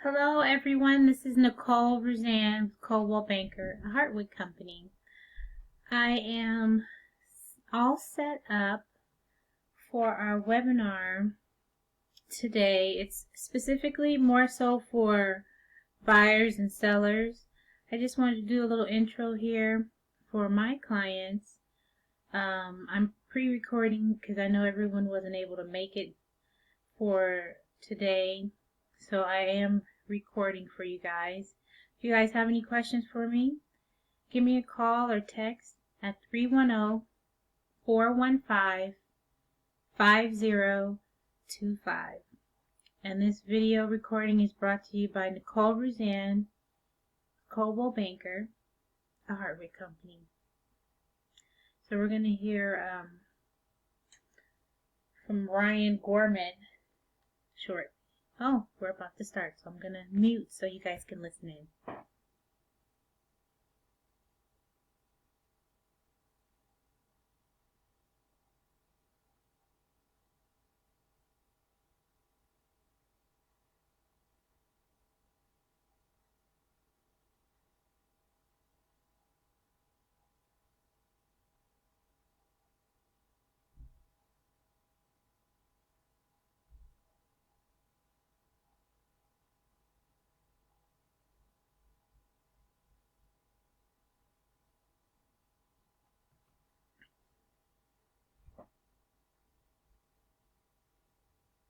Hello everyone, this is Nicole Rouzan with Coldwell Banker, a Hartwood company. I am all set up for our webinar today. It's specifically more so for buyers and sellers. I just wanted to do a little intro here for my clients. I'm pre-recording because I know everyone wasn't able to make it for today, so I am recording for you guys. If you guys have any questions for me, give me a call or text at 310-415-5025. And this video recording is brought to you by Nicole Rouzan, Coldwell Banker, a Hartwood company. So we're going to hear from Ryan Gorman shortly. Oh, we're about to start, so I'm going to mute so you guys can listen in.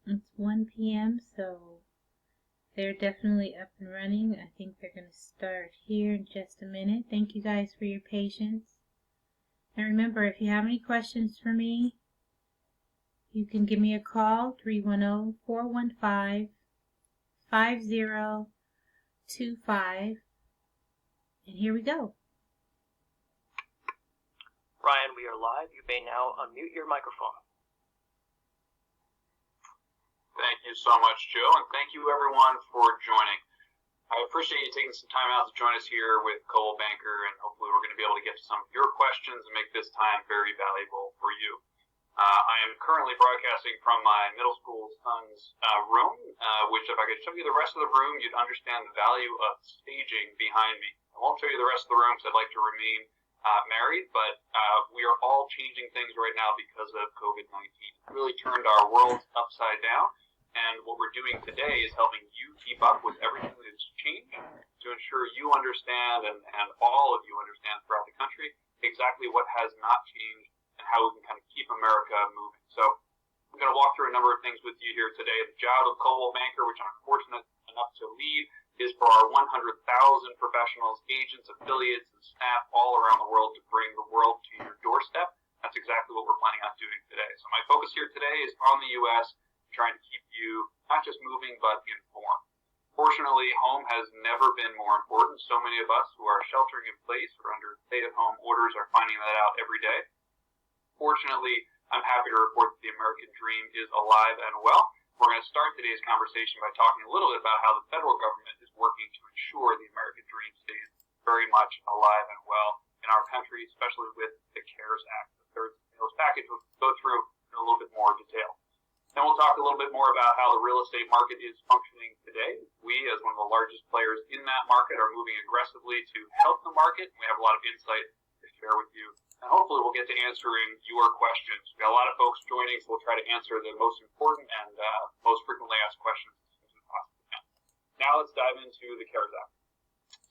It's 1 p.m., so they're definitely up and running. I think they're going to start here in just a minute. Thank you guys for your patience. And remember, if you have any questions for me, you can give me a call, 310-415-5025. And here we go. Ryan, we are live. You may now unmute your microphone. Thank you so much, Joe, and thank you everyone for joining. I appreciate you taking some time out to join us here with Coldwell Banker, and hopefully we're going to be able to get to some of your questions and make this time very valuable for you. I am currently broadcasting from my middle school son's room, which if I could show you the rest of the room, you'd understand the value of staging behind me. I won't show you the rest of the room because I'd like to remain married, but we are all changing things right now because of COVID-19. It really turned our world upside down. And what we're doing today is helping you keep up with everything that's changed to ensure you understand and all of you understand throughout the country exactly what has not changed and how we can kind of keep America moving. So I'm going to walk through a number of things with you here today. The job of Coldwell Banker, which I'm fortunate enough to lead, is for our 100,000 professionals, agents, affiliates, and staff all around the world to bring the world to your doorstep. That's exactly what we're planning on doing today. So my focus here today is on the U.S., trying to keep you not just moving but informed. Fortunately, home has never been more important. So many of us who are sheltering in place or under stay-at-home orders are finding that out every day. Fortunately, I'm happy to report that the American dream is alive and well. We're going to start today's conversation by talking a little bit about how the federal government is working to ensure the American dream stays very much alive and well in our country, especially with the CARES Act, the third stimulus package, which we'll go through in a little bit more detail. Then we'll talk a little bit more about how the real estate market is functioning today. We, as one of the largest players in that market, are moving aggressively to help the market. We have a lot of insight to share with you. And hopefully we'll get to answering your questions. We've got a lot of folks joining, so we'll try to answer the most important and most frequently asked questions as soon as we possibly can. Now let's dive into the CARES Act.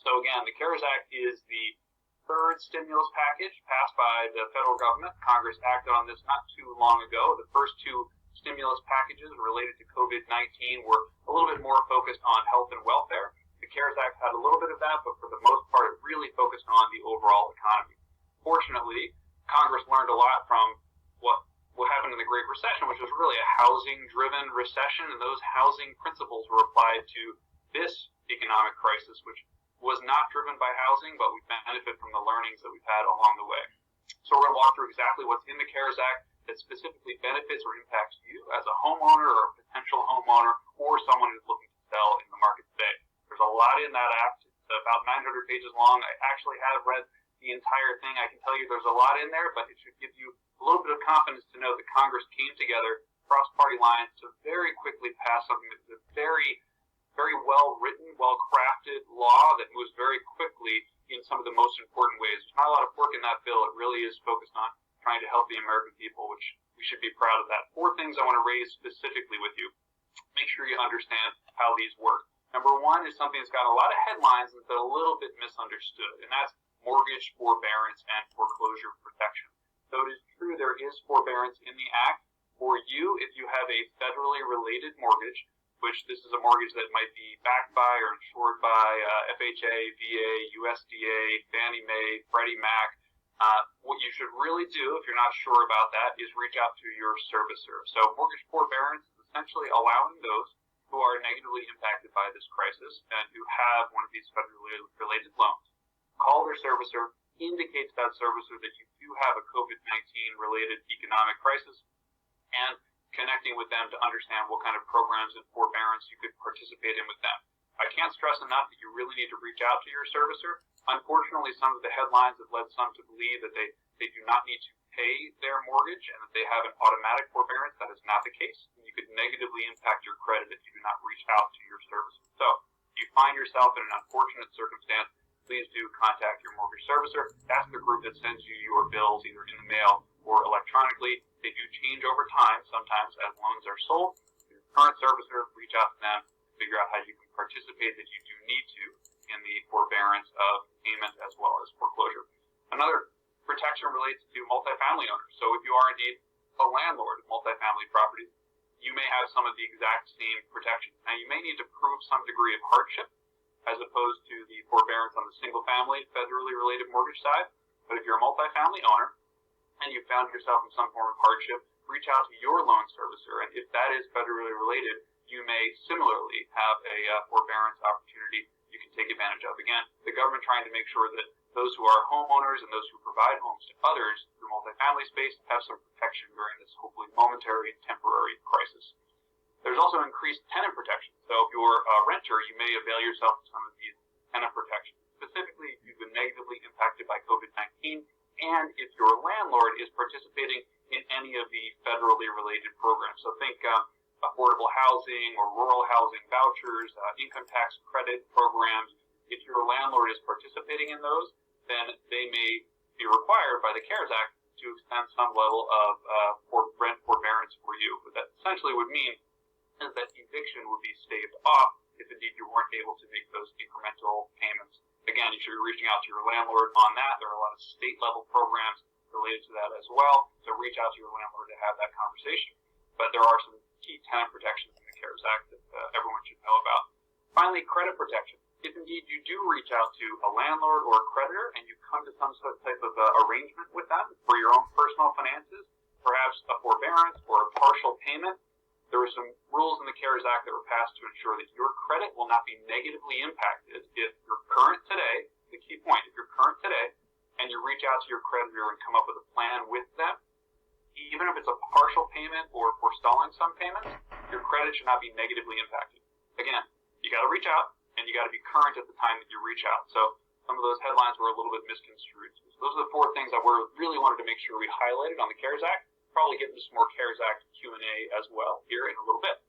So again, the CARES Act is the third stimulus package passed by the federal government. Congress acted on this not too long ago. The first two stimulus packages related to COVID-19 were a little bit more focused on health and welfare. The CARES Act had a little bit of that, but for the most part, it really focused on the overall economy. Fortunately, Congress learned a lot from what happened in the Great Recession, which was really a housing-driven recession, and those housing principles were applied to this economic crisis, which was not driven by housing, but we benefit from the learnings that we've had along the way. So we're going to walk through exactly what's in the CARES Act that specifically benefits or impacts you as a homeowner or a potential homeowner or someone who's looking to sell in the market today. There's a lot in that act. It's about 900 pages long. I actually have read the entire thing. I can tell you there's a lot in there, but it should give you a little bit of confidence to know that Congress came together across party lines to very quickly pass something that's a very very well-written, well-crafted law that moves very quickly in some of the most important ways. There's not a lot of pork in that bill. It really is focused on trying to help the American people, which we should be proud of that. 4 things I want to raise specifically with you. Make sure you understand how these work. Number 1 is something that's got a lot of headlines and that's a little bit misunderstood, and that's mortgage forbearance and foreclosure protection. So it is true there is forbearance in the Act for you if you have a federally related mortgage, which this is a mortgage that might be backed by or insured by FHA, VA, USDA, Fannie Mae, Freddie Mac. What you should really do, if you're not sure about that, is reach out to your servicer. So mortgage forbearance is essentially allowing those who are negatively impacted by this crisis and who have one of these federally related loans. Call their servicer, indicate to that servicer that you do have a COVID-19 related economic crisis, and connecting with them to understand what kind of programs and forbearance you could participate in with them. I can't stress enough that you really need to reach out to your servicer. Unfortunately, some of the headlines have led some to believe that they do not need to pay their mortgage and that they have an automatic forbearance. That is not the case. And you could negatively impact your credit if you do not reach out to your servicer. So if you find yourself in an unfortunate circumstance, please do contact your mortgage servicer. That's the group that sends you your bills either in the mail or electronically. They do change over time, sometimes as loans are sold. Your current servicer, reach out to them, figure out how you can participate that you do need to in the forbearance of payment as well as foreclosure. Another protection relates to multifamily owners. So if you are indeed a landlord of multifamily properties, you may have some of the exact same protections. Now you may need to prove some degree of hardship as opposed to the forbearance on the single family federally related mortgage side. But if you're a multifamily owner, and you found yourself in some form of hardship, reach out to your loan servicer, and if that is federally related, you may similarly have a forbearance opportunity you can take advantage of. Again, the government trying to make sure that those who are homeowners and those who provide homes to others through multifamily space have some protection during this hopefully momentary and temporary crisis. There's also increased tenant protection. So if you're a renter, you may avail yourself of some of these tenant protections. Specifically, if you've been negatively impacted by COVID-19, and if your landlord is participating in any of the federally related programs. So think affordable housing or rural housing vouchers, income tax credit programs. If your landlord is participating in those, then they may be required by the CARES Act to extend some level of rent forbearance for you. What that essentially would mean is that eviction would be staved off if indeed you weren't able to make those incremental payments. Again, you should be reaching out to your landlord on that. There are a lot of state-level programs related to that as well. So reach out to your landlord to have that conversation. But there are some key tenant protections in the CARES Act that everyone should know about. Finally, credit protection. If indeed you do reach out to a landlord or a creditor and you come to some sort of type of arrangement with them for your own personal finances, perhaps a forbearance or a partial payment, there are some rules in the CARES Act that were passed to ensure that your credit will not be negatively impacted if you're current today, the key point, if you're current today, and you reach out to your creditor and come up with a plan with them, even if it's a partial payment or forestalling some payments, your credit should not be negatively impacted. Again, you got to reach out, and you got to be current at the time that you reach out. So some of those headlines were a little bit misconstrued. So those are the 4 things that we really wanted to make sure we highlighted on the CARES Act. Probably get into some more CARES Act Q&A as well here in a little bit.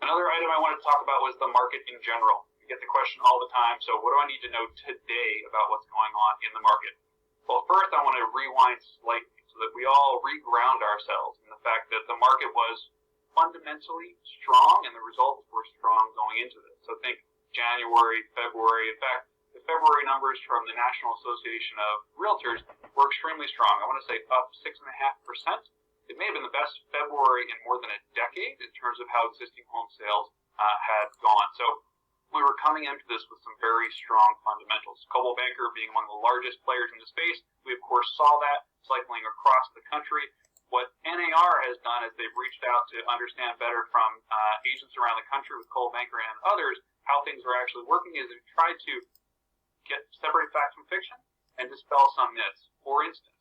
Another item I wanted to talk about was the market in general. We get the question all the time, so what do I need to know today about what's going on in the market? Well, first I want to rewind slightly so that we all reground ourselves in the fact that the market was fundamentally strong and the results were strong going into this. So think January, February. In fact, the February numbers from the National Association of Realtors were extremely strong. I want to say up 6.5%. It may have been the best February in more than a decade in terms of how existing home sales had gone. So we were coming into this with some very strong fundamentals. Coldwell Banker being among the largest players in the space, we of course saw that cycling across the country. What NAR has done is they've reached out to understand better from agents around the country with Coldwell Banker and others how things are actually working, is they've tried to separate facts from fiction and dispel some myths. For instance,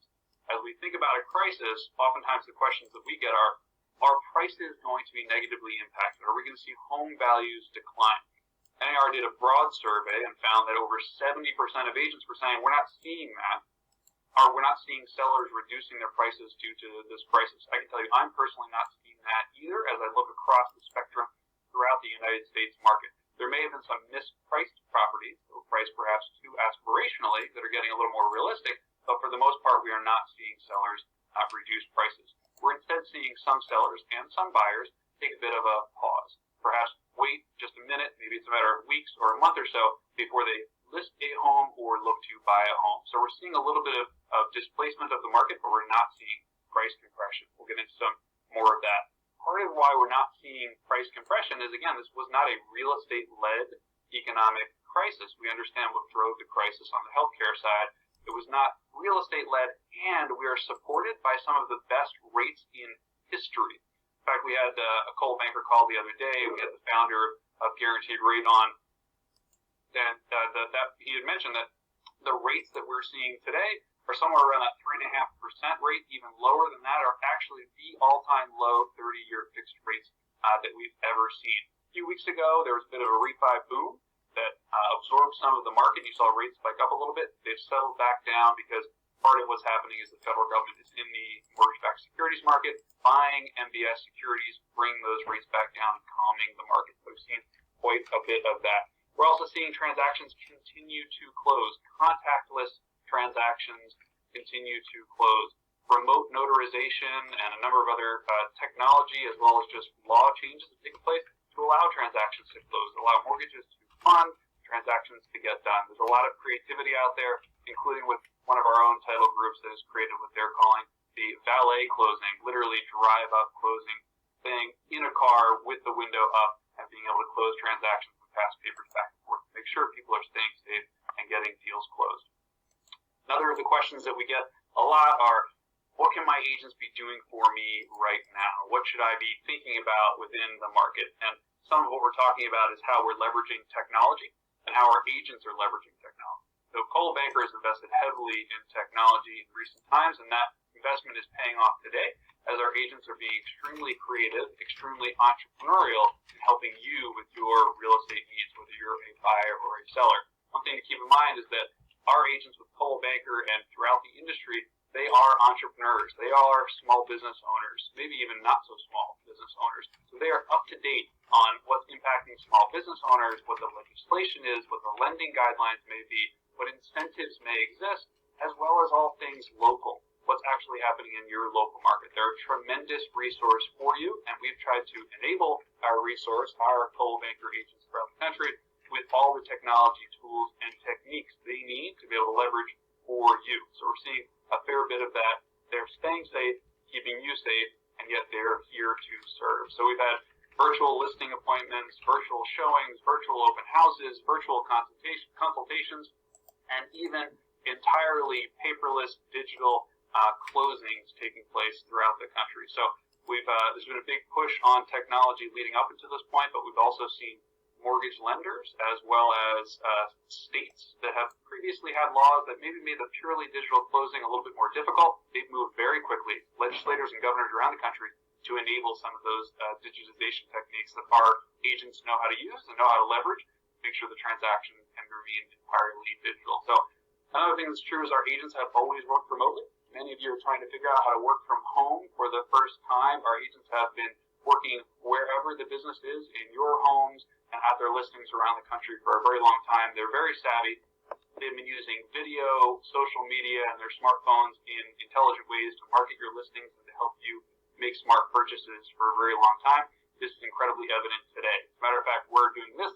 as we think about a crisis, oftentimes the questions that we get are prices going to be negatively impacted? Are we going to see home values decline? NAR did a broad survey and found that over 70% of agents were saying we're not seeing that, or we're not seeing sellers reducing their prices due to this crisis. I can tell you I'm personally not seeing that either as I look across the spectrum throughout the United States market. There may have been some mispriced properties, or priced perhaps too aspirationally, that are getting a little more realistic, but for the most part, we are not seeing sellers reduce prices. We're instead seeing some sellers and some buyers take a bit of a pause. Perhaps wait just a minute, maybe it's a matter of weeks or a month or so, before they list a home or look to buy a home. So we're seeing a little bit of displacement of the market, but we're not seeing price compression. We'll get into some more of that. Part of why we're not seeing price compression is, again, this was not a real estate-led economic crisis. We understand what drove the crisis on the healthcare side. It was not real estate-led, and we are supported by some of the best rates in history. In fact, we had a Coldwell Banker call the other day. We had the founder of Guaranteed Rate on, and he had mentioned that the rates that we're seeing today are somewhere around that 3.5% rate. Even lower than that are actually the all-time low 30-year fixed rates that we've ever seen. A few weeks ago, there was a bit of a refi boom that absorbed some of the market. You saw rates spike up a little bit. They've settled back down because part of what's happening is the federal government is in the mortgage-backed securities market, buying MBS securities, bring those rates back down and calming the market. So we've seen quite a bit of that. We're also seeing transactions continue to close. Contactless transactions continue to close. Remote notarization and a number of other technology, as well as just law changes that take place to allow transactions to close, allow mortgages to fund, transactions to get done. There's a lot of creativity out there, including with one of our own title groups that has created what they're calling the valet closing, literally drive-up closing, thing in a car with the window up and being able to close transactions and pass papers back and forth to make sure people are staying safe and getting deals closed. Another of the questions that we get a lot are, what can my agents be doing for me right now? What should I be thinking about within the market? And some of what we're talking about is how we're leveraging technology and how our agents are leveraging technology. So Coldwell Banker has invested heavily in technology in recent times, and that investment is paying off today as our agents are being extremely creative, extremely entrepreneurial in helping you with your real estate needs, whether you're a buyer or a seller. One thing to keep in mind is that our agents with Coldwell Banker and throughout the industry, they are entrepreneurs. They are small business owners, maybe even not so small business owners. So they are up to date on what's impacting small business owners, what the legislation is, what the lending guidelines may be, what incentives may exist, as well as all things local, what's actually happening in your local market. They're a tremendous resource for you, and we've tried to enable our resource, our Coldwell Banker agents throughout the country, with all the technology tools and techniques they need to be able to leverage for you. So we're seeing a fair bit of that. They're staying safe, keeping you safe, and yet they're here to serve. So we've had virtual listing appointments, virtual showings, virtual open houses, virtual consultations, and even entirely paperless digital closings taking place throughout the country. So there's been a big push on technology leading up until this point, but we've also seen mortgage lenders as well as states that have previously had laws that maybe made the purely digital closing a little bit more difficult. They've moved very quickly, legislators and governors around the country, to enable some of those digitization techniques that our agents know how to use and know how to leverage to make sure the transaction can remain entirely digital. So another thing that's true is our agents have always worked remotely. Many of you are trying to figure out how to work from home for the first time. Our agents have been working wherever the business is, in your homes and at their listings around the country for a very long time. They're very savvy. They've been using video, social media, and their smartphones in intelligent ways to market your listings and to help you make smart purchases for a very long time. This is incredibly evident today. As a matter of fact, we're doing this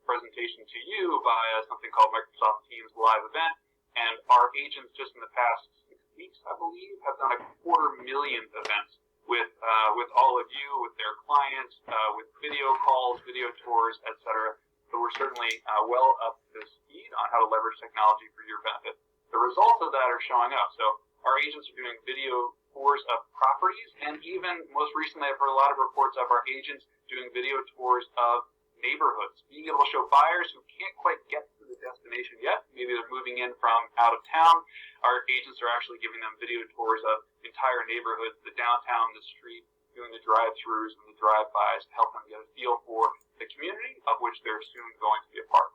presentation to you via something called Microsoft Teams Live Event, and our agents just in the past 6 weeks, I believe, have done 250,000 events with all of you, with their clients, with video calls, video tours, etc. So we're certainly well up to speed on how to leverage technology for your benefit. The results of that are showing up. So our agents are doing video tours of properties, and even most recently I've heard a lot of reports of our agents doing video tours of neighborhoods, being able to show buyers who can't quite get to the destination yet. Maybe they're moving in from out of town. Our agents are actually giving them video tours of entire neighborhoods, the downtown, the street, doing the drive-thrus and the drive-bys to help them get a feel for the community of which they're soon going to be a part.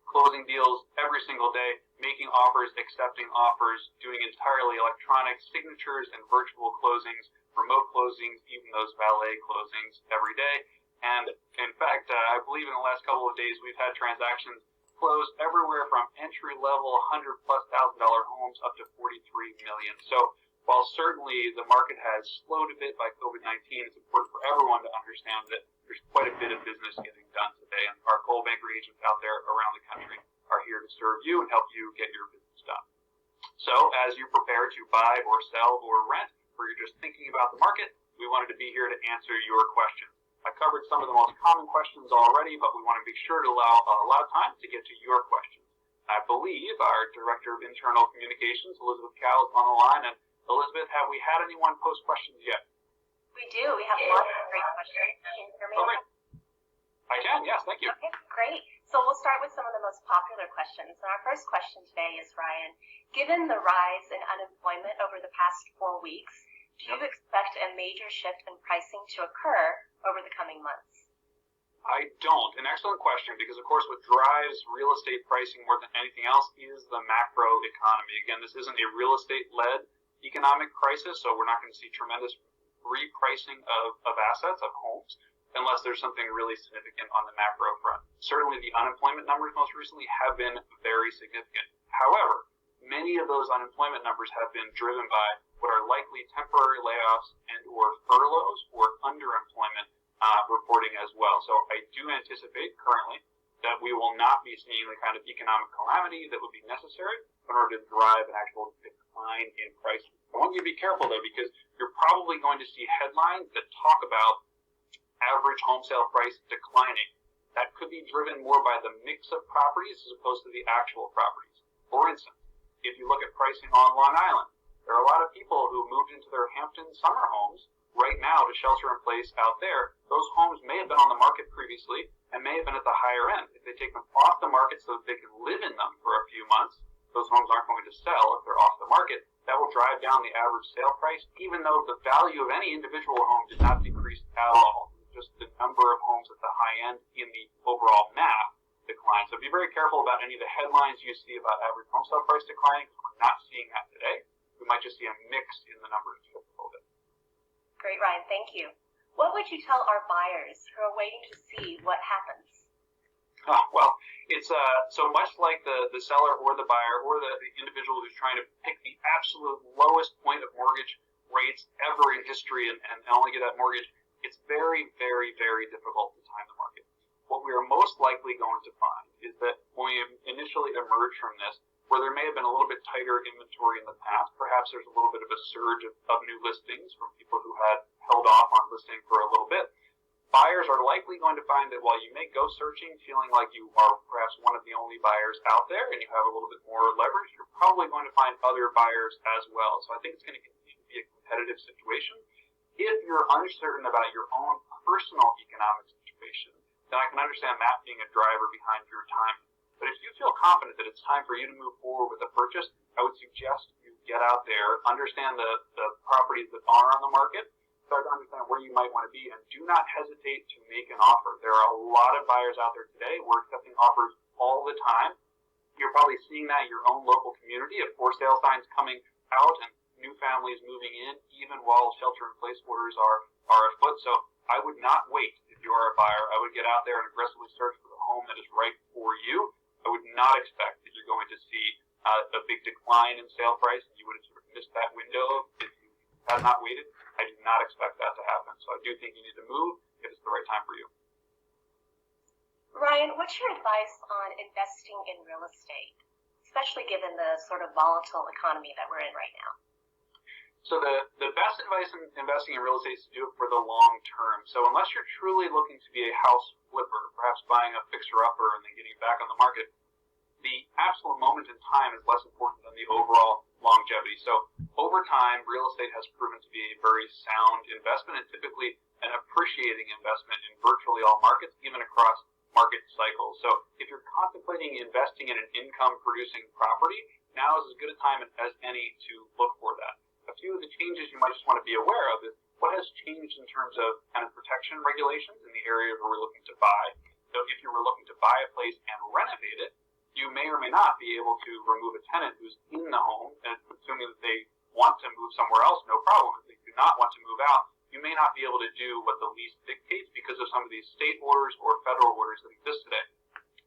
Closing deals every single day, making offers, accepting offers, doing entirely electronic signatures and virtual closings, remote closings, even those valet closings every day. And in fact, I believe in the last couple of days we've had transactions close everywhere from entry-level $100,000+ homes up to $43 million. So while certainly the market has slowed a bit by COVID-19, it's important for everyone to understand that there's quite a bit of business getting done today, and our Coldwell Banker agents out there around the country are here to serve you and help you get your business done. So as you prepare to buy or sell or rent, or you're just thinking about the market, we wanted to be here to answer your questions. I covered some of the most common questions already, but we want to be sure to allow a lot of time to get to your questions. I believe our Director of Internal Communications, Elizabeth Cow, is on the line. And Elizabeth, have we had anyone post questions yet? We do. We have lots of great questions. Can you hear me? Okay. I can, yes, thank you. Okay, great. So we'll start with some of the most popular questions. And our first question today is, Ryan, given the rise in unemployment over the past 4 weeks, do you expect a major shift in pricing to occur over the coming months? I don't. An excellent question, because of course what drives real estate pricing more than anything else is the macro economy. Again, this isn't a real estate-led economic crisis, so we're not going to see tremendous repricing of assets, of homes, unless there's something really significant on the macro front. Certainly the unemployment numbers most recently have been very significant. However, many of those unemployment numbers have been driven by what are likely temporary layoffs and or furloughs or underemployment reporting as well. So I do anticipate currently that we will not be seeing the kind of economic calamity that would be necessary in order to drive an actual decline in prices. I want you to be careful though, because you're probably going to see headlines that talk about average home sale price declining. That could be driven more by the mix of properties as opposed to the actual properties. For instance, if you look at pricing on Long Island, there are a lot of people who moved into their Hampton summer homes right now to shelter in place out there. Those homes may have been on the market previously and may have been at the higher end. If they take them off the market so that they can live in them for a few months, those homes aren't going to sell if they're off the market. That will drive down the average sale price, even though the value of any individual home did not decrease at all. Just the number of homes at the high end in the overall math decline. So be very careful about any of the headlines you see about average home sale price declining. We're not seeing that today. We might just see a mix in the numbers a little bit. Great, Ryan. Thank you. What would you tell our buyers who are waiting to see what happens? Well, it's so much like the seller or the buyer or the individual who's trying to pick the absolute lowest point of mortgage rates ever in history and only get that mortgage. It's very, very, very difficult to time the market. What we are most likely going to find is that when we initially emerge from this, where there may have been a little bit tighter inventory in the past, perhaps there's a little bit of a surge of new listings from people who had held off on listing for a little bit. Buyers are likely going to find that while you may go searching feeling like you are perhaps one of the only buyers out there and you have a little bit more leverage, you're probably going to find other buyers as well. So I think it's going to continue to be a competitive situation. If you're uncertain about your own personal economic situation, then I can understand that being a driver behind your time. But if you feel confident that it's time for you to move forward with a purchase, I would suggest you get out there, understand the properties that are on the market, start to understand where you might want to be, and do not hesitate to make an offer. There are a lot of buyers out there today. We're accepting offers all the time. You're probably seeing that in your own local community of for sale signs coming out and new families moving in, even while shelter-in-place orders are afoot. So I would not wait if you are a buyer. I would get out there and aggressively search for the home that is right for you. I would not expect that you're going to see a big decline in sale price, and you would have sort of missed that window if you had not waited. I do not expect that to happen. So I do think you need to move if it's the right time for you. Ryan, what's your advice on investing in real estate, especially given the sort of volatile economy that we're in right now? So the best advice in investing in real estate is to do it for the long term. So unless you're truly looking to be a house flipper, perhaps buying a fixer-upper and then getting it back on the market, the absolute moment in time is less important than the overall longevity. So over time, real estate has proven to be a very sound investment and typically an appreciating investment in virtually all markets, even across market cycles. So if you're contemplating investing in an income-producing property, now is as good a time as any to look for that. A few of the changes you might just want to be aware of is what has changed in terms of kind of protection regulations in the area where we're looking to buy. So if you were looking to buy a place and renovate it, you may or may not be able to remove a tenant who's in the home, and assuming that they want to move somewhere else, no problem. If they do not want to move out, you may not be able to do what the lease dictates because of some of these state orders or federal orders that exist today.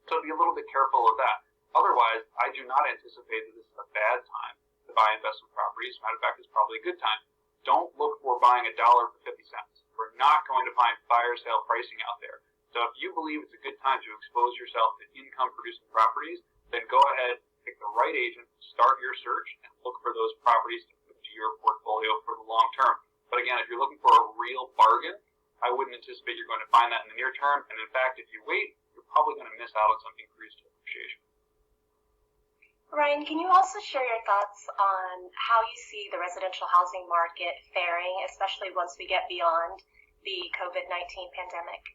So be a little bit careful of that. Otherwise, I do not anticipate that this is a bad time to buy investment properties. Matter of fact, it's probably a good time. Don't look for buying $1 for 50 cents. We're not going to find fire sale pricing out there. So if you believe it's a good time to expose yourself to income-producing properties, then go ahead, pick the right agent, start your search, and look for those properties to put into your portfolio for the long term. But again, if you're looking for a real bargain, I wouldn't anticipate you're going to find that in the near term. And in fact, if you wait, you're probably going to miss out on some increased appreciation. Ryan, can you also share your thoughts on how you see the residential housing market faring, especially once we get beyond the COVID-19 pandemic?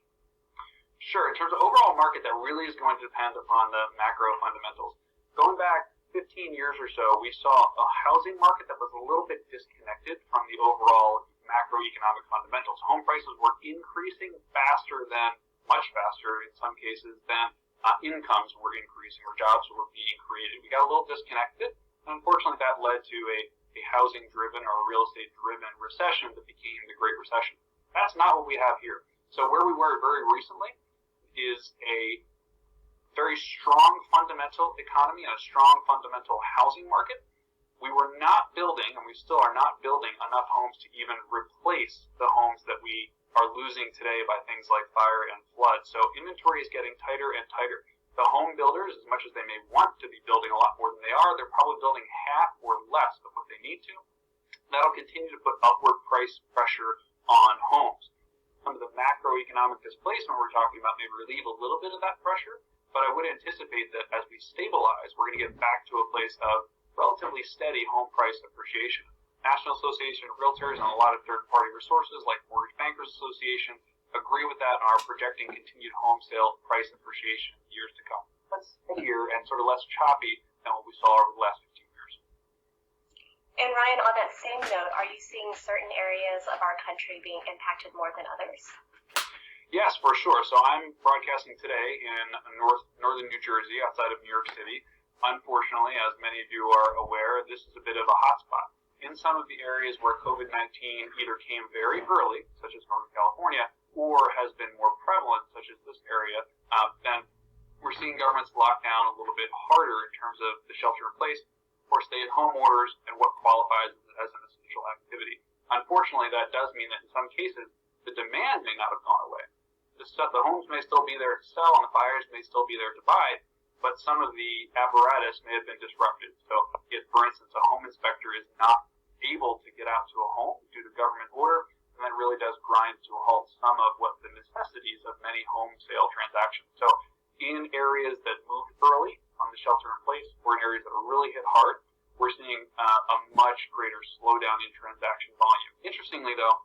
Sure. In terms of overall market, that really is going to depend upon the macro fundamentals. Going back 15 years or so, we saw a housing market that was a little bit disconnected from the overall macroeconomic fundamentals. Home prices were increasing much faster in some cases than incomes were increasing or jobs were being created. We got a little disconnected, and unfortunately that led to a housing-driven or a real estate-driven recession that became the Great Recession. That's not what we have here. So where we were very recently is a very strong fundamental economy and a strong fundamental housing market. We were not building, and we still are not building, enough homes to even replace the homes that we are losing today by things like fire and flood. So inventory is getting tighter and tighter. The home builders, as much as they may want to be building a lot more than they are, they're probably building half or less of what they need to. That'll continue to put upward price pressure on homes. Some of the macroeconomic displacement we're talking about may relieve a little bit of that pressure, but I would anticipate that as we stabilize, we're going to get back to a place of relatively steady home price appreciation. National Association of Realtors and a lot of third-party resources like Mortgage Bankers Association agree with that and are projecting continued home sale price appreciation in years to come. That's steadier and sort of less choppy than what we saw over the last 15 years. And Ryan, on that same note, are you seeing certain areas of our country being impacted more than others? Yes, for sure. So I'm broadcasting today in northern New Jersey, outside of New York City. Unfortunately, as many of you are aware, this is a bit of a hotspot. In some of the areas where COVID-19 either came very early, such as Northern California, or has been more prevalent, such as this area, then we're seeing governments lock down a little bit harder in terms of the shelter-in-place or stay-at-home orders and what qualifies as an essential activity. Unfortunately, that does mean that in some cases, the demand may not have gone away. The homes may still be there to sell and the buyers may still be there to buy, but some of the apparatus may have been disrupted. So if, for instance, a home inspector is not able to get out to a home due to government order, then that really does grind to a halt some of what the necessities of many home sale transactions. So in areas that moved early on the shelter-in-place or in areas that are really hit hard, we're seeing a much greater slowdown in transaction volume. Interestingly, though,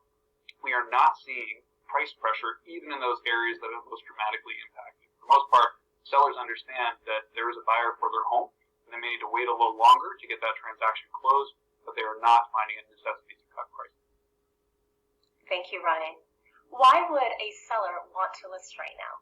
we are not seeing price pressure even in those areas that are most dramatically impacted. For the most part, sellers understand that there is a buyer for their home, and they may need to wait a little longer to get that transaction closed, but they are not finding a necessity to cut prices. Thank you, Ryan. Why would a seller want to list right now?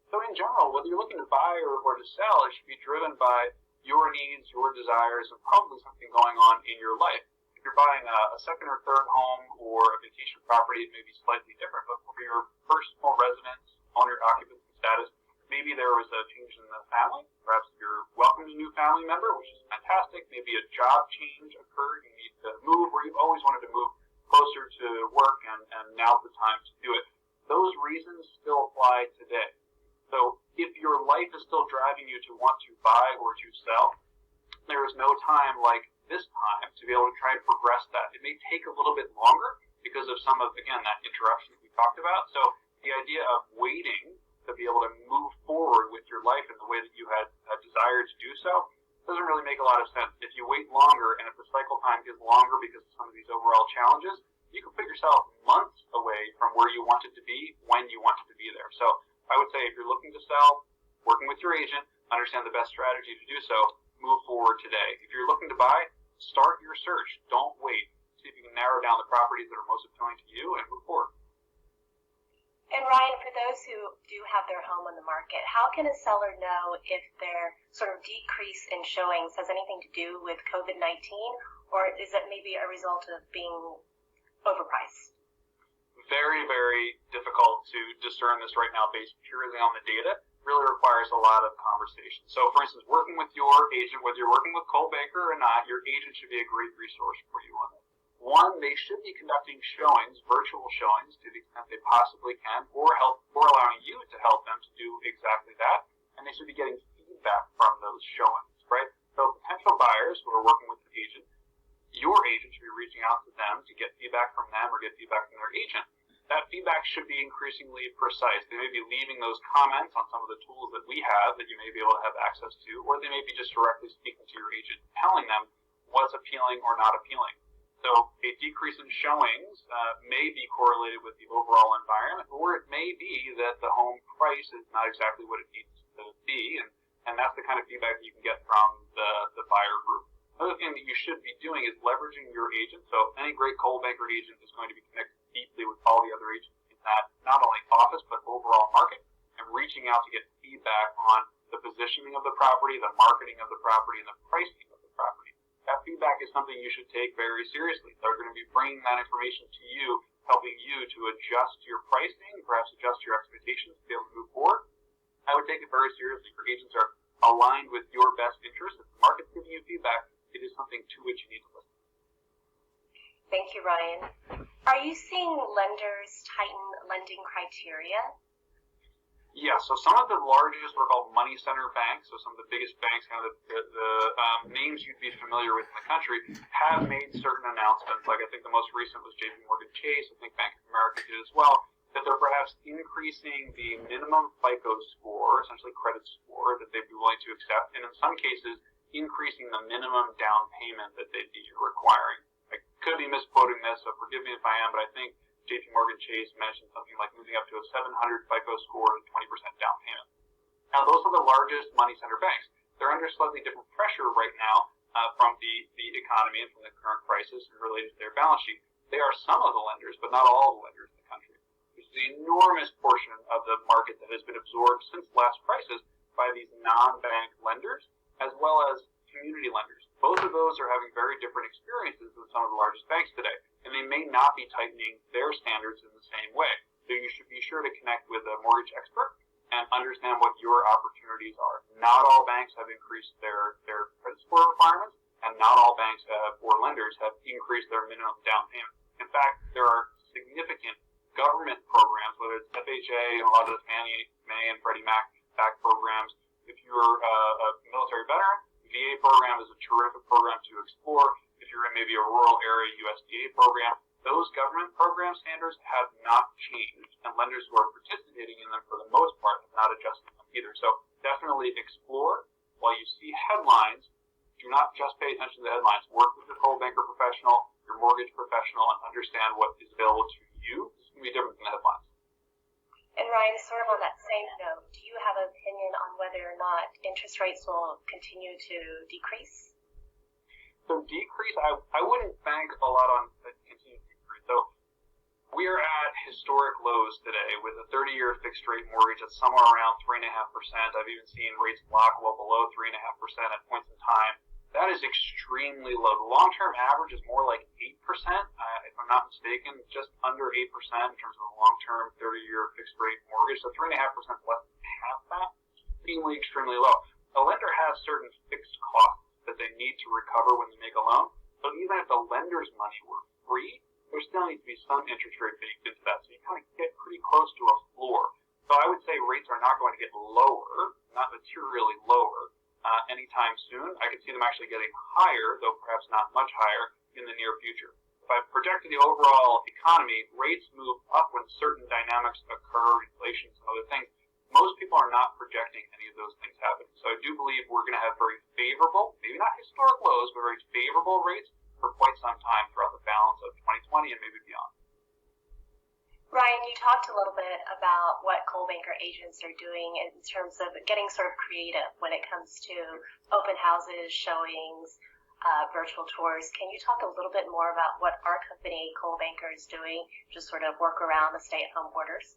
So in general, whether you're looking to buy or to sell, it should be driven by your needs, your desires, and probably something going on in your life. If you're buying a second or third home or a vacation property, it may be slightly different, but for your personal residence, owner occupancy status, maybe there was a change in the family. Perhaps you're welcoming a new family member, which is fantastic. Maybe a job change occurred. You need to move, or you've always wanted to move closer to work, and now's the time to do it. Those reasons still apply today. So if your life is still driving you to want to buy or to sell, there is no time like this time to be able to try and progress that. It may take a little bit longer because of some of, again, that interruption that we talked about. So the idea of waiting to be able to move forward with your life in the way that you had desired to do so doesn't really make a lot of sense. If you wait longer and if the cycle time is longer because of some of these overall challenges, you can put yourself months away from where you wanted to be when you wanted to be there. So I would say if you're looking to sell, working with your agent, understand the best strategy to do so, move forward today. If you're looking to buy, start your search. Don't wait. See if you can narrow down the properties that are most appealing to you and move forward. And Ryan, for those who do have their home on the market, how can a seller know if their sort of decrease in showings has anything to do with COVID-19, or is it maybe a result of being overpriced? Very, very difficult to discern this right now based purely on the data. Really requires a lot of conversation. So, for instance, working with your agent, whether you're working with Cole Banker or not, your agent should be a great resource for you on this. One, they should be conducting showings, virtual showings, to the extent they possibly can, or allowing you to help them to do exactly that. And they should be getting feedback from those showings, right? So, potential buyers who are working with the agent, your agent should be reaching out to them to get feedback from them or get feedback from their agent. That feedback should be increasingly precise. They may be leaving those comments on some of the tools that we have that you may be able to have access to, or they may be just directly speaking to your agent, telling them what's appealing or not appealing. So a decrease in showings may be correlated with the overall environment, or it may be that the home price is not exactly what it needs to be, and that's the kind of feedback you can get from the buyer group. Another thing that you should be doing is leveraging your agent. So any great Cole Banker agent is going to be connected deeply with all the other agents in that not only office but overall market, and reaching out to get feedback on the positioning of the property, the marketing of the property, and the pricing of the property. That feedback is something you should take very seriously. They're going to be bringing that information to you, helping you to adjust your pricing, perhaps adjust your expectations to be able to move forward. I would take it very seriously. Your agents are aligned with your best interest. If the market's giving you feedback, it is something to which you need to listen. Thank you, Ryan. Are you seeing lenders tighten lending criteria? Yeah, so some of the largest what are called money center banks, so some of the biggest banks, kind of the names you'd be familiar with in the country, have made certain announcements. Like I think the most recent was JP Chase. I think Bank of America did as well. That they're perhaps increasing the minimum FICO score, essentially credit score, that they'd be willing to accept, and in some cases, increasing the minimum down payment that they'd be requiring. I could be misquoting this, so forgive me if I am, but I think JP Chase mentioned something like moving up to a 700 FICO score and 20% down payment. Now, those are the largest money center banks. They're under slightly different pressure right now from the economy and from the current crisis and related to their balance sheet. They are some of the lenders, but not all the lenders in the country. There's an enormous portion of the market that has been absorbed since the last crisis by these non-bank lenders, as well as community lenders. Both of those are having very different experiences than some of the largest banks today, and they may not be tightening their standards in the same way. So you should be sure to connect with a mortgage expert and understand what your opportunities are. Not all banks have increased their credit score requirements, and not all banks or lenders have increased their minimum down payment. In fact, there are significant government programs, whether it's FHA and a lot of the Fannie Mae and Freddie Mac backed programs. If you're a military veteran, the VA program is a terrific program to explore. If you're in maybe a rural area USDA program, those government program standards have not changed, and lenders who are participating in them for the most part have not adjusted them either. So definitely explore. While you see headlines, do not just pay attention to the headlines. Work with your Cole Banker professional, your mortgage professional, and understand what is available to you. This can be different than the headlines. And Ryan, sort of on that same note, do you have an opinion on whether or not interest rates will continue to decrease? So decrease, I wouldn't bank a lot on the continued decrease. So we are at historic lows today with a 30-year fixed rate mortgage at somewhere around 3.5%. I've even seen rates lock well below 3.5% at points in time. That is extremely low. The long-term average is more like 8%, if I'm not mistaken, just under 8% in terms of a long-term 30-year fixed-rate mortgage. So 3.5% is less than half that, extremely low. A lender has certain fixed costs that they need to recover when they make a loan. So even if the lender's money were free, there still needs to be some interest rate baked into that. So you kind of get pretty close to a floor. So I would say rates are not going to get lower, not materially lower, anytime soon. I could see them actually getting higher, though perhaps not much higher, in the near future. If I project the overall economy, rates move up when certain dynamics occur, inflation, some other things. Most people are not projecting any of those things happening. So I do believe we're going to have very favorable, maybe not historic lows, but very favorable rates for quite some time throughout the balance of 2020 and maybe beyond. Ryan, you talked a little bit about what Cole Banker agents are doing in terms of getting sort of creative when it comes to open houses, showings, virtual tours. Can you talk a little bit more about what our company, Cole Banker, is doing to sort of work around the stay-at-home orders?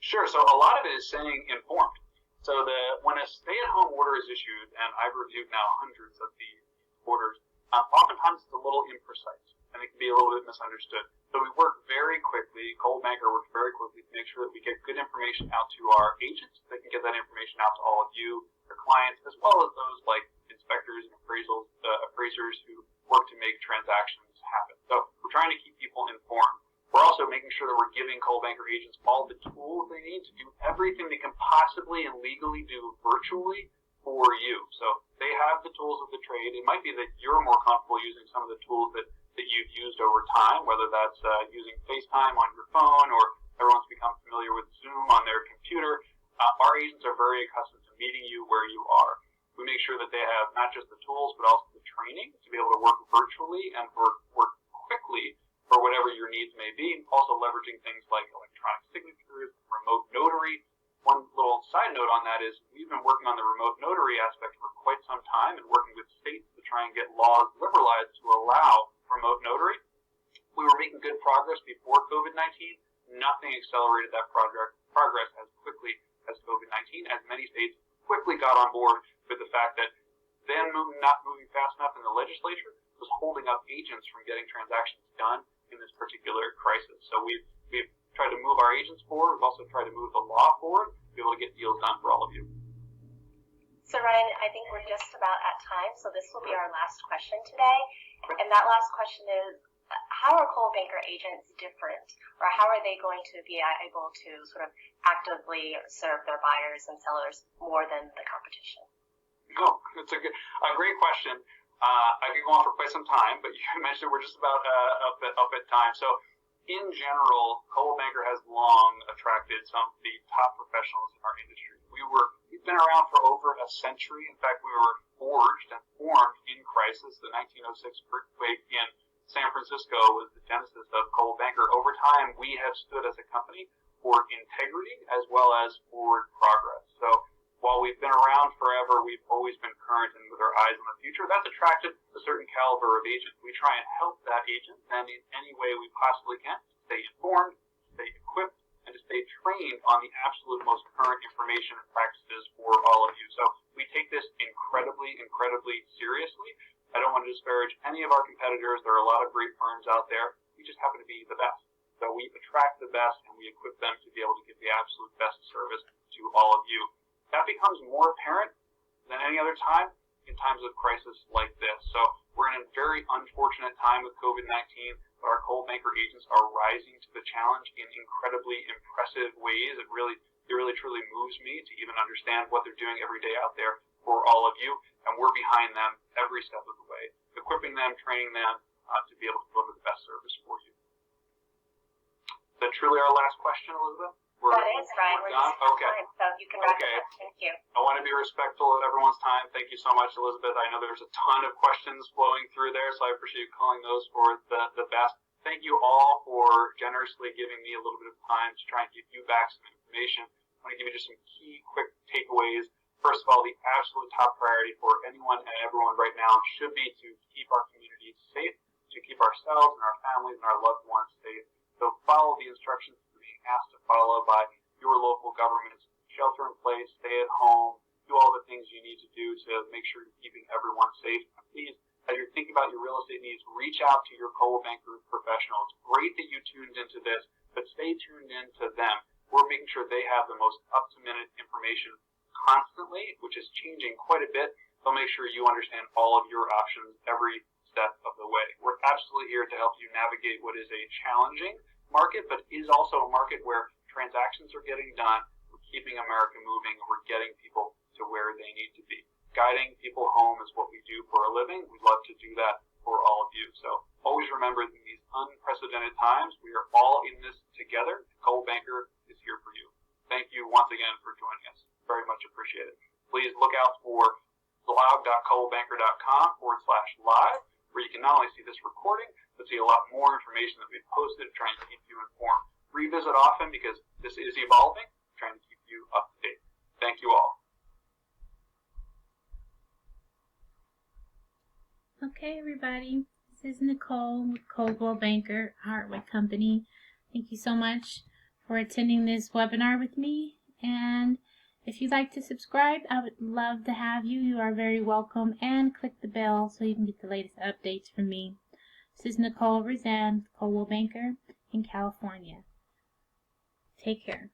Sure. So a lot of it is saying informed. So when a stay-at-home order is issued, and I've reviewed now hundreds of these orders, oftentimes it's a little imprecise. and it can be a little bit misunderstood. So we work very quickly, Coldwell Banker works very quickly to make sure that we get good information out to our agents. They can get that information out to all of you, their clients, as well as those like inspectors and appraisers who work to make transactions happen. So we're trying to keep people informed. We're also making sure that we're giving Coldwell Banker agents all the tools they need to do everything they can possibly and legally do virtually for you. So they have the tools of the trade. It might be that you're more comfortable using some of the tools that you've used over time, whether that's using FaceTime on your phone or everyone's become familiar with Zoom on their computer. Our agents are very accustomed to meeting you where you are. We make sure that they have not just the tools, but also the training to be able to work virtually and work quickly for whatever your needs may be. Also leveraging things like electronic signatures, remote notary. One little side note on that is we've been working on the remote notary aspect for quite some time and working with states to try and get laws liberalized to allow remote notary. We were making good progress before COVID-19. Nothing accelerated that progress as quickly as COVID-19, as many states quickly got on board with the fact that them not moving fast enough in the legislature was holding up agents from getting transactions done in this particular crisis. So we've tried to move our agents forward. We've also tried to move the law forward to be able to get deals done for all of you. So Ryan, I think we're just about at time, so this will be our last question today. And that last question is, how are Coldwell Banker agents different, or how are they going to be able to sort of actively serve their buyers and sellers more than the competition? Oh, it's a great question. I could go on for quite some time, but you mentioned we're just about up at time. So in general, Coldwell Banker has long attracted some of the top professionals in our industry. We've been around for over a century. In fact, we were forged and formed in crisis. The 1906 earthquake in San Francisco was the genesis of Coldwell Banker. Over time, we have stood as a company for integrity as well as forward progress. So while we've been around forever, we've always been current and with our eyes on the future. That's attracted a certain caliber of agent. We try and help that agent then in any way we possibly can to stay informed, stay equipped, and to stay trained on the absolute most current information and practices for all of you. So we take this incredibly, incredibly seriously. I don't want to disparage any of our competitors. There are a lot of great firms out there. We just happen to be the best. So we attract the best and we equip them to be able to give the absolute best service to all of you. That becomes more apparent than any other time in times of crisis like this. So we're in a very unfortunate time with COVID-19, but our Coldwell Banker agents are rising to the challenge in incredibly impressive ways. It really truly moves me to even understand what they're doing every day out there for all of you, and we're behind them every step of the way, equipping them, training them to be able to deliver the best service for you. Is that truly our last question, Elizabeth? That is, Ryan. We're just okay. Time, so you can wrap it up. Thank you. I want to be respectful of everyone's time. Thank you so much, Elizabeth. I know there's a ton of questions flowing through there, so I appreciate you calling those for the best. Thank you all for generously giving me a little bit of time to try and give you back some information. I want to give you just some key, quick takeaways. First of all, the absolute top priority for anyone and everyone right now should be to keep our communities safe, to keep ourselves and our families and our loved ones safe. So follow the instructions you're being asked to follow by your local governments. Shelter in place, stay at home, do all the things you need to do to make sure you're keeping everyone safe. And please, as you're thinking about your real estate needs, reach out to your Coldwell Banker professional. It's great that you tuned into this, but stay tuned into them. We're making sure they have the most up-to-minute information constantly, which is changing quite a bit. They'll make sure you understand all of your options every step of the way. We're absolutely here to help you navigate what is a challenging market, but is also a market where transactions are getting done, we're keeping America moving, and we're getting people to where they need to be. Guiding people home is what we do for a living. We'd love to do that for all of you. So always remember, in these unprecedented times, we are all in this together. Coldwell Banker is here for you. Thank you once again for joining us. Very much appreciated. Please look out for blog.coldwellbanker.com/live, where you can not only see this recording, but see a lot more information that we've posted, trying to keep you informed. Revisit often because this is evolving, trying to keep you up to date. Thank you all. Okay, everybody. This is Nicole with Coldwell Banker Hardwick Company. Thank you so much for attending this webinar with me. And if you'd like to subscribe, I would love to have you. You are very welcome. And click the bell so you can get the latest updates from me. This is Nicole Rouzan, Coldwell Banker in California. Take care.